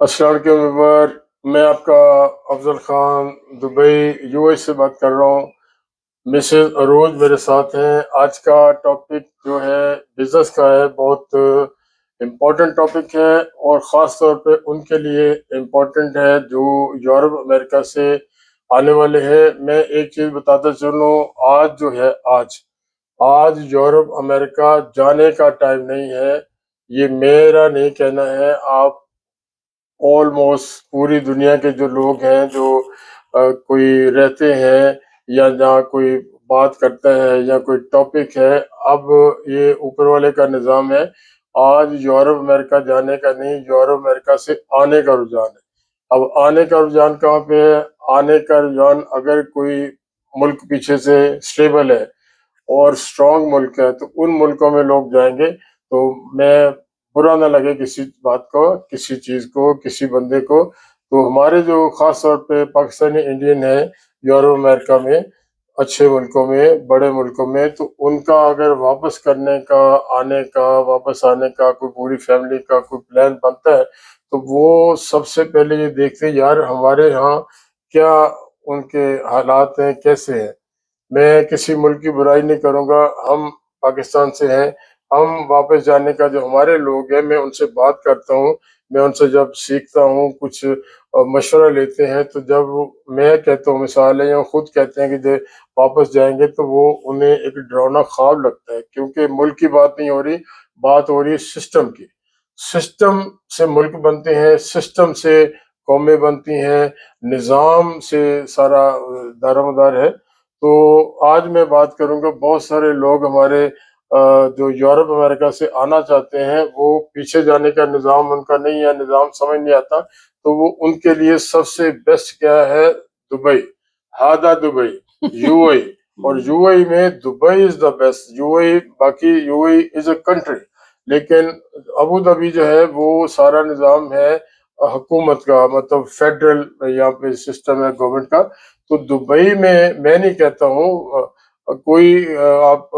अस्सलाम वालेकुम। मैं आपका अफजल खान दुबई यूएई से बात कर रहा हूँ। मिसेस अरोज मेरे साथ हैं। आज का टॉपिक जो है बिजनेस का है, बहुत इम्पोर्टेंट टॉपिक है और ख़ास तौर पे उनके लिए इम्पोर्टेंट है जो यूरोप अमेरिका से आने वाले हैं। मैं एक चीज़ बताता चलूँ, आज जो है आज आज यूरोप अमेरिका जाने का टाइम नहीं है। ये मेरा नहीं कहना है, आप ऑलमोस्ट पूरी दुनिया के जो लोग हैं जो कोई रहते हैं या जहाँ कोई बात करता है या कोई टॉपिक है, अब ये ऊपर वाले का निज़ाम है। आज यूरोप अमेरिका जाने का नहीं, यूरोप अमेरिका से आने का रुझान है। अब आने का रुझान कहाँ पे है? आने का रुझान, अगर कोई मुल्क पीछे से स्टेबल है और स्ट्रांग मुल्क है तो उन मुल्कों में लोग जाएंगे। तो मैं, बुरा ना लगे किसी बात को, किसी चीज़ को, किसी बंदे को, तो हमारे जो ख़ास तौर पे पाकिस्तानी इंडियन है यूरोप अमेरिका में, अच्छे मुल्कों में, बड़े मुल्कों में, तो उनका अगर वापस करने का, आने का, वापस आने का कोई पूरी फैमिली का कोई प्लान बनता है तो वो सबसे पहले ये देखते हैं यार हमारे यहाँ क्या उनके हालात हैं, कैसे हैं। मैं किसी मुल्क की बुराई नहीं करूँगा, हम पाकिस्तान से हैं। हम वापस जाने का, जो हमारे लोग हैं, मैं उनसे बात करता हूँ, मैं उनसे जब सीखता हूँ, कुछ मशवरा लेते हैं, तो जब मैं कहता हूँ मिसाल है या वो खुद कहते हैं कि जे वापस जाएँगे, तो वो उन्हें एक डरावना ख्वाब लगता है, क्योंकि मुल्क की बात नहीं हो रही, बात हो रही है सिस्टम की। सिस्टम से मुल्क बनते हैं, सिस्टम से कौमें बनती हैं, निज़ाम से सारा दारोमदार है। तो आज मैं बात करूँगा, बहुत सारे लोग हमारे जो यूरोप अमेरिका से आना चाहते हैं, वो पीछे जाने का निज़ाम उनका नहीं है, निज़ाम समझ नहीं आता, तो वो उनके लिए सबसे बेस्ट क्या है? दुबई, हादा दुबई, यूएई। और यूएई में Dubai is the best. UAE, बाकी यूएई इज़ अ कंट्री, लेकिन अबू धाबी जो है वो सारा निज़ाम है हुकूमत का, मतलब फेडरल यहाँ पे सिस्टम है गवर्नमेंट का। तो दुबई में मैं नहीं कहता हूँ, कोई आप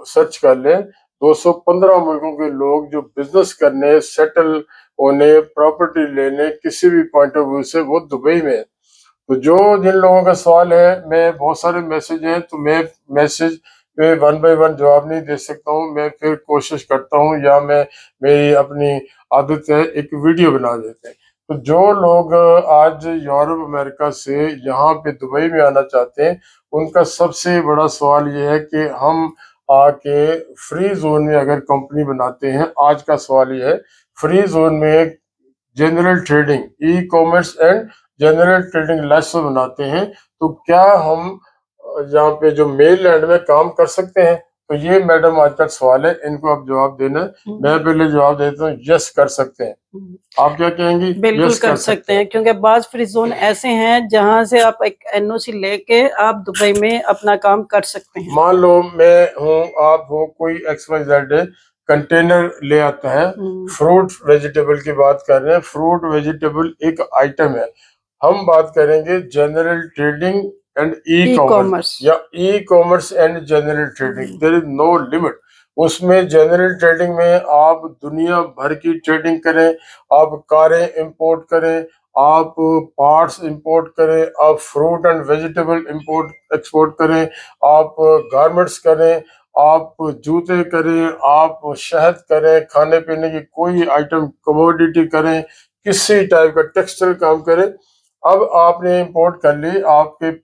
सर्च कर लें, 215 मुल्कों के लोग जो बिजनेस करने, सेटल होने, प्रॉपर्टी लेने, किसी भी पॉइंट ऑफ व्यू से वो दुबई में है। तो जो जिन लोगों का सवाल है, मैं बहुत सारे मैसेज हैं तो मैं मैसेज पे वन बाय वन जवाब नहीं दे सकता हूँ। मैं फिर कोशिश करता हूँ, या मैं, मेरी अपनी आदत है, एक वीडियो बना देते हैं। तो जो लोग आज यूरोप अमेरिका से यहाँ पे दुबई में आना चाहते हैं, उनका सबसे बड़ा सवाल ये है कि हम आके फ्री जोन में अगर कंपनी बनाते हैं, आज का सवाल ये है, फ्री जोन में general trading, e commerce and general trading licence बनाते हैं, तो क्या हम यहाँ पे जो मेल लैंड में काम कर सकते हैं? तो ये मैडम आज का सवाल है, इनको आप जवाब देना है। मैं पहले जवाब देता हूँ, यस कर सकते हैं। आप क्या कहेंगी? बिल्कुल यस कर सकते हैं, क्योंकि बाज फ्री जोन ऐसे हैं जहां से आप एक एनओसी लेके आप दुबई में अपना काम कर सकते हैं। मान लो मैं हूँ, आप हो, कोई एक्स वाई जेड है, कंटेनर ले आता है, फ्रूट वेजिटेबल की बात कर रहे हैं, फ्रूट वेजिटेबल एक आइटम है। हम बात करेंगे general trading and e-commerce, या e commerce and general trading, there is no limit. उसमें जनरल ट्रेडिंग में आप दुनिया भर की ट्रेडिंग करें, आप कारें इंपोर्ट करें, आप पार्ट्स इंपोर्ट करें, आप fruit and vegetable import export करें, आप गारमेंट्स करें, आप जूते करें, आप शहद करें, खाने पीने की कोई आइटम कमोडिटी करें, किसी टाइप का टेक्सटाइल काम करें। अब आपने इंपोर्ट कर ली, आपके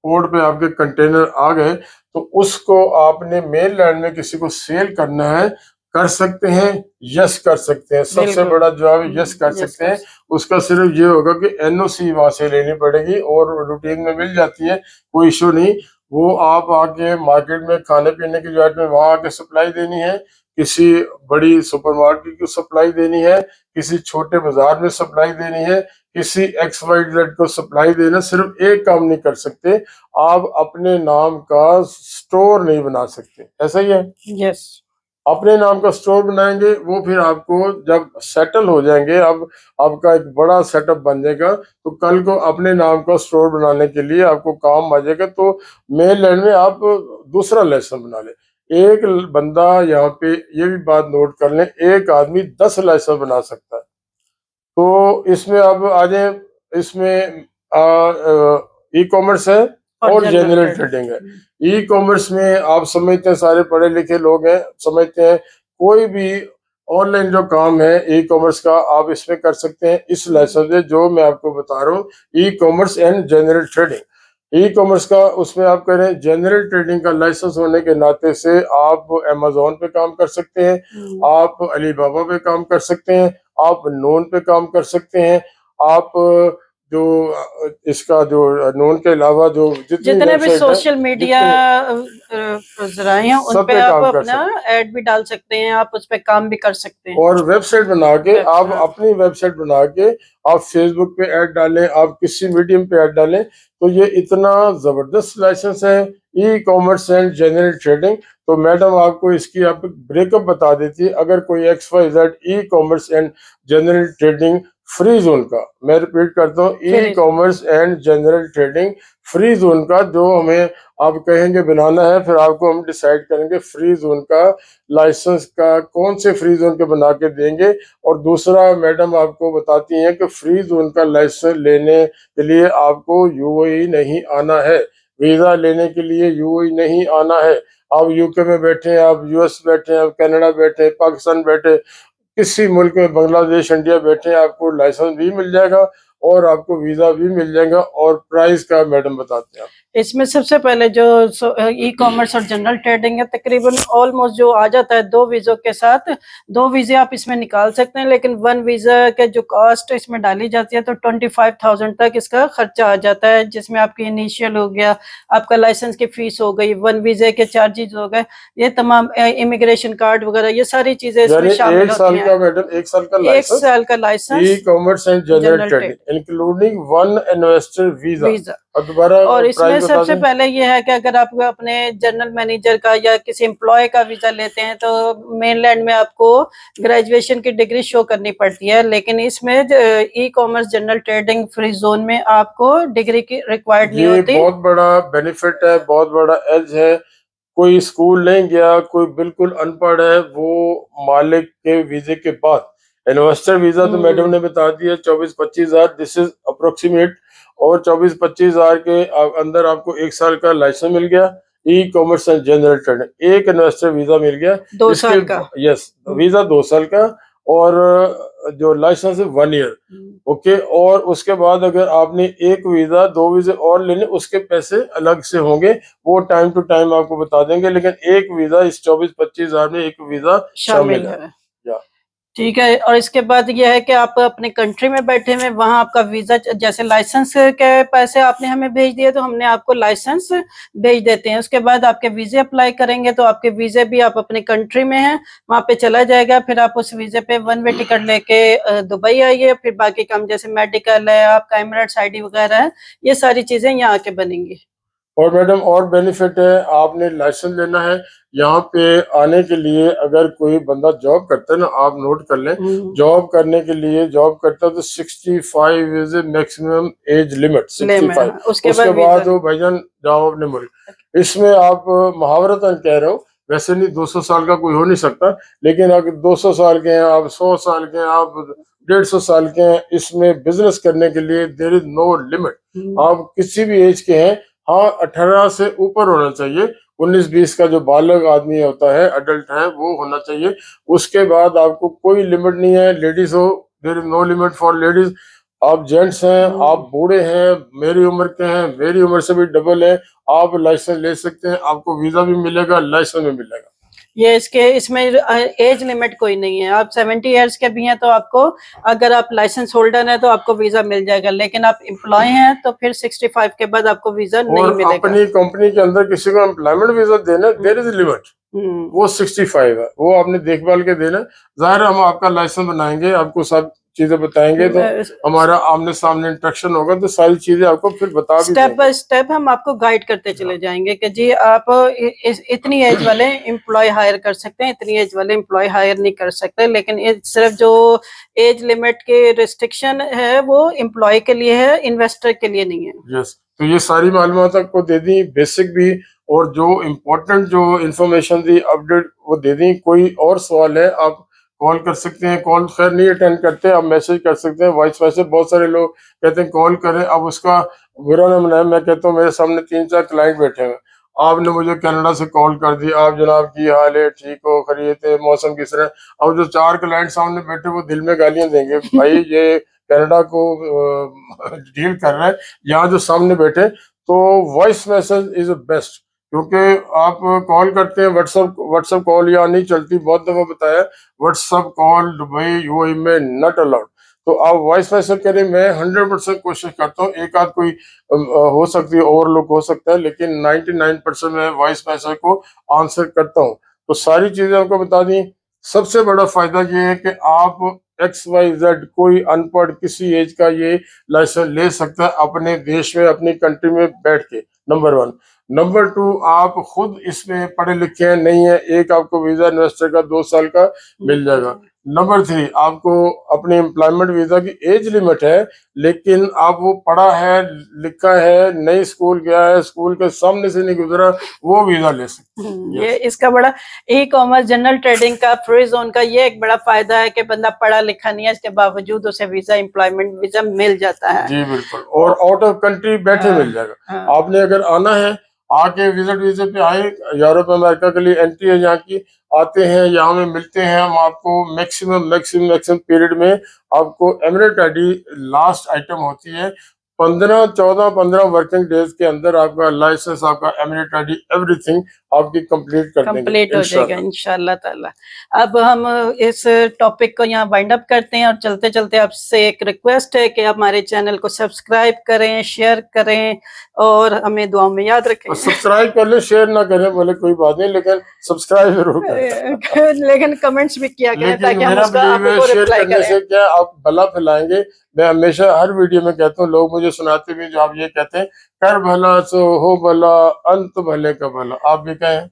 पोर्ट पे आपके कंटेनर आ गए, तो उसको आपने मेन लैंड में किसी को सेल करना है, कर सकते हैं? यस कर सकते हैं। सबसे बड़ा जवाब है यस कर सकते हैं। उसका सिर्फ ये होगा कि एनओसी वहां से लेनी पड़ेगी और रूटीन में मिल जाती है, कोई इशू नहीं। वो आप आके मार्केट में खाने पीने की जो आइटम वहां आके सप्लाई देनी है, किसी बड़ी सुपरमार्केट को सप्लाई देनी है, किसी छोटे बाजार में सप्लाई देनी है, किसी एक्स वाई जेड को सप्लाई देना। सिर्फ एक काम नहीं कर सकते, आप अपने नाम का स्टोर नहीं बना सकते, ऐसा ही है। यस, अपने नाम का स्टोर बनाएंगे, वो फिर आपको जब सेटल हो जाएंगे, अब आपका एक बड़ा सेटअप बन जाएगा, तो कल को अपने नाम का स्टोर बनाने के लिए आपको काम आ जाएगा। तो मेन लैंड में आप दूसरा लाइसेंस बना लें। एक बंदा यहाँ पे ये भी बात नोट कर लें, एक आदमी 10 लाइसेंस बना सकता है। तो इसमें अब आ जाए, इसमें ई कॉमर्स है और जनरल ट्रेडिंग है। ई कॉमर्स में आप समझते हैं, सारे पढ़े लिखे लोग हैं, समझते हैं कोई भी ऑनलाइन जो काम है ई कॉमर्स का आप इसमें कर सकते हैं इस लाइसेंस से, जो मैं आपको बता रहा हूँ, e commerce and general trading. E commerce का उसमें आप करें, जनरल ट्रेडिंग का लाइसेंस होने के नाते से आप अमेजोन पे काम कर सकते हैं, आप अलीबाबा पे काम कर सकते हैं, आप नून पे काम कर सकते हैं, आप जो इसका जो नून के अलावा जो जितने भी वेबसाइट है, सोशल मीडिया जराए हैं उन सब पे पे आप काम कर अपना ऐड भी डाल सकते हैं, आप उस पे काम भी कर सकते हैं। और वेबसाइट बना के आप अपनी वेबसाइट बना के आप फेसबुक पे ऐड डालें, आप किसी मीडियम पे ऐड डालें, तो ये इतना जबरदस्त लाइसेंस है e commerce and general trading. तो मैडम आपको इसकी आप ब्रेकअप बता देती है। अगर कोई XYZ e commerce and general trading free zone का, मैं रिपीट करता हूँ, e commerce and general trading free zone का जो हमें आप कहेंगे बनाना है, फिर आपको हम डिसाइड करेंगे फ्री जोन का लाइसेंस का कौन से फ्री जोन के बना के देंगे। और दूसरा मैडम आपको बताती हैं कि फ्री जोन का लाइसेंस लेने के लिए आपको UAE नहीं आना है, वीजा लेने के लिए UAE नहीं आना है। आप UK में बैठे, आप US बैठे, आप कनाडा बैठे, पाकिस्तान बैठे, किसी मुल्क में, बांग्लादेश, इंडिया बैठे, आपको लाइसेंस भी मिल जाएगा और आपको वीजा भी मिल जाएगा। और प्राइस का मैडम बताते हैं। इसमें सबसे पहले जो ई कॉमर्स और जनरल ट्रेडिंग है, तकरीबन ऑलमोस्ट जो आ जाता है 2 वीज़ों के साथ, 2 वीज़े आप इसमें निकाल सकते हैं, लेकिन 1 वीज़ा के जो कॉस्ट इसमें डाली जाती है तो 25,000 तक इसका खर्चा आ जाता है, जिसमें आपकी इनिशियल हो गया, आपका लाइसेंस की फीस हो गई, 1 वीज़े के चार्जेज हो गए, ये तमाम इमिग्रेशन कार्ड वगैरह, ये सारी चीजें इसमें शामिल होती हैं। मैडम 1 साल का एक साल का licence e commerce and general trading including 1 investor visa. और दोबारा और इसमें सबसे पहले ये है कि अगर आप अपने जनरल मैनेजर का या किसी एम्प्लॉय का वीजा लेते हैं तो मेनलैंड में आपको ग्रेजुएशन की डिग्री शो करनी पड़ती है, लेकिन इसमें e commerce general trading free zone में आपको डिग्री की रिक्वायर्ड नहीं होती। बहुत बड़ा बेनिफिट है, बहुत बड़ा एज है। कोई स्कूल नहीं गया, कोई बिल्कुल अनपढ़ है, वो मालिक के वीजे के बाद, इन्वेस्टर वीजा तो मैडम ने बता दिया 24-25 हजार, दिस इज अप्रोक्सीमेट, और 24-25 हजार के अंदर आपको 1 साल का लाइसेंस मिल गया, e commerce and general trading, एक इन्वेस्टर वीजा मिल गया 2 साल का, यस वीजा 2 साल का, और जो लाइसेंस है 1 ईयर, ओके। और उसके बाद अगर आपने एक वीजा 2 वीजे और लेने, उसके पैसे अलग से होंगे, वो टाइम टू टाइम आपको बता देंगे, लेकिन एक वीजा इस 24-25 हजार में एक वीजा शामिल है। ठीक है। और इसके बाद यह है कि आप अपने कंट्री में बैठे हुए, वहां आपका वीजा, जैसे लाइसेंस के पैसे आपने हमें भेज दिए तो हमने आपको लाइसेंस भेज देते हैं, उसके बाद आपके वीजे अप्लाई करेंगे तो आपके वीजे भी, आप अपने कंट्री में हैं वहां पे चला जाएगा, फिर आप उस वीजे पे 1 वे टिकट लेके दुबई आइए, फिर बाकी काम जैसे मेडिकल है, आपका एमिरेट्स ID वगैरह है, ये सारी चीजें यहाँ आके बनेंगी। और मैडम और बेनिफिट है, आपने लाइसेंस लेना है यहाँ पे आने के लिए, अगर कोई बंदा जॉब करता है ना, आप नोट कर लें, जॉब करने के लिए जॉब करता है तो 65 इज मैक्सिमम एज लिमिट, 65। उसके बाद वो भाईजान जाओ अपने मुल्क। इसमें आप मुहावरतन कह रहे हो, वैसे नहीं 200 साल का कोई हो नहीं सकता, लेकिन अगर 200 साल के हैं आप, 100 साल के हैं आप, 150 साल के हैं, इसमें बिजनेस करने के लिए देयर इज नो लिमिट। आप किसी भी एज के हैं, हाँ 18 से ऊपर होना चाहिए, 19-20 का जो बालग आदमी होता है, अडल्ट है, वो होना चाहिए। उसके बाद आपको कोई लिमिट नहीं है, लेडीज हो, there is no limit for ladies, आप जेंट्स हैं, आप बूढ़े हैं, मेरी उम्र के हैं, मेरी उम्र से भी डबल है, आप लाइसेंस ले सकते हैं, आपको वीजा भी मिलेगा, लाइसेंस भी मिलेगा। ये इसमें एज लिमिट कोई नहीं है, आप 70 इयर्स के भी हैं तो आपको, अगर आप लाइसेंस होल्डर हैं तो आपको वीजा मिल जाएगा, लेकिन आप एम्प्लॉय हैं तो फिर 65 के बाद आपको वीजा नहीं मिलेगा। अपनी कंपनी के अंदर किसी को एम्प्लॉयमेंट वीजा देना, देयर इज लिमिट, वो 65 है, वो आपने देखभाल के देना। जाहिर है हम आपका लाइसेंस बनाएंगे, आपको सब चीजें बताएंगे, तो हमारा आमने सामने इंटरेक्शन होगा, तो सारी चीजें आपको फिर बता भी स्टेप बाय स्टेप हम आपको गाइड करते चले जाएंगे कि जी आप इतनी एज वाले एम्प्लॉय हायर कर सकते हैं, इतनी एज वाले एम्प्लॉय हायर नहीं कर सकते, लेकिन सिर्फ जो एज लिमिट के रिस्ट्रिक्शन है वो एम्प्लॉय के लिए है, इन्वेस्टर के लिए नहीं है। यस, तो ये सारी मालूमात आपको दे दी, बेसिक भी, और जो इम्पोर्टेंट जो इंफॉर्मेशन दी, अपडेट, वो दे दी। कोई और सवाल है आप कॉल कर सकते हैं। कॉल खैर नहीं अटेंड करते, आप मैसेज कर सकते हैं, वॉइस मैसेज। बहुत सारे लोग कहते हैं कॉल करें, अब उसका बुरा ना मनाए। मैं कहता हूँ मेरे सामने 3-4 क्लाइंट बैठे हैं, आपने मुझे कनाडा से कॉल कर दी, आप जनाब की हाल है, ठीक हो, खैरियत है, मौसम किस तरह। अब जो 4 क्लाइंट सामने बैठे वो दिल में गालियां देंगे, भाई ये कनाडा को डील कर रहा है, यहाँ जो सामने बैठे। तो वॉइस मैसेज इज बेस्ट, क्योंकि आप कॉल करते हैं, व्हाट्सएप कॉल यहाँ नहीं चलती, बहुत दफा बताया, व्हाट्सएप कॉल दुबई यूएई में नॉट अलाउड। तो आप वॉइस मैसेज करें। मैं 100% कोशिश करता हूँ, एक आध कोई हो सकती है, ओवरलुक हो सकता है, लेकिन 99% मैं वॉइस मैसेज को आंसर करता हूँ। तो सारी चीजें आपको बता दी। सबसे बड़ा फायदा ये है कि आप XYZ कोई अनपढ़ किसी एज का ये लाइसेंस ले सकता है अपने देश में, अपनी कंट्री में बैठ के, नंबर 1। नंबर 2, आप खुद इसमें पढ़े लिखे हैं नहीं है, एक आपको वीजा इन्वेस्टर का 2 साल का मिल जाएगा। नंबर 3, आपको अपने एम्प्लॉयमेंट वीजा की एज लिमिट है, लेकिन आप वो पढ़ा है, लिखा है, नई स्कूल गया है, स्कूल के सामने से नहीं गुजरा, वो वीजा ले सकते। ये इसका बड़ा ई कॉमर्स जनरल ट्रेडिंग का फ्री जोन का ये एक बड़ा फायदा है कि बंदा पढ़ा लिखा नहीं है, इसके बावजूद उसे वीजा एम्प्लॉयमेंट वीजा मिल जाता है। जी बिल्कुल, और आउट ऑफ कंट्री बैठे मिल जाएगा। आपने अगर आना है, आके विजिट वीजे पे आए, यूरोप अमेरिका के लिए एंट्री है यहाँ की, आते हैं यहाँ में मिलते हैं हम आपको। मैक्सिमम पीरियड में आपको एमिरेट आईडी लास्ट आइटम होती है, 15 वर्किंग डेज के अंदर आपका लाइसेंस, आपका एमिरेट आईडी, एवरीथिंग आपकी कंप्लीट कर देंगे, कंप्लीट हो जाएगा इंशाल्लाह ताला। अब हम इस टॉपिक को यहाँ वाइंड अप करते हैं, और चलते चलते आपसे एक रिक्वेस्ट है कि आप हमारे चैनल को सब्सक्राइब करें, शेयर करें, और हमें दुआओं में याद रखें। सब्सक्राइब कर ले, शेयर ना करें बोले कोई बात नहीं, लेकिन सब्सक्राइब जरूर करें। लेकिन कमेंट्स भी किया करें, लेकिन ताकि हम मेरा उसका बिलीव है, आपको शेयर रिप्लाई करने से करें। क्या आप भला फैलाएंगे। मैं हमेशा हर वीडियो में कहता हूँ, लोग मुझे सुनाते भी, जो आप ये कहते हैं, कर भला सो हो भला, अंत भले का भला। आप भी कहें,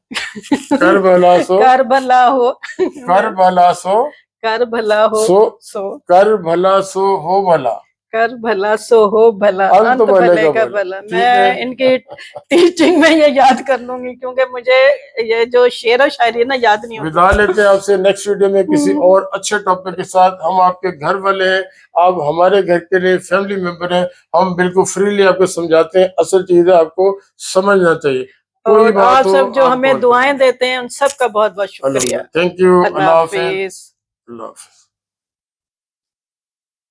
कर भला सो, कर भला हो, कर भला सो, कर भला हो, सो, कर भला सो हो भला, कर भला सो हो भला, अंत अंत भले का भला। मैं इनकी टीचिंग में ये याद कर लूंगी, क्योंकि मुझे ये जो शेर और शायरी ना याद नहीं होती। विदा लेते हैं आपसे नेक्स्ट वीडियो में किसी और अच्छे टॉपिक के साथ। हम आपके घर वाले हैं, आप हमारे घर के लिए फैमिली मेंबर हैं, हम बिल्कुल फ्रीली आपको समझाते हैं। असल चीज है, आपको समझना चाहिए। कोई और बात आप हो, सब जो हमें दुआएं देते हैं, उन सब का बहुत बहुत शुक्रिया। Thank you. Allah Hafiz. Allah Hafiz.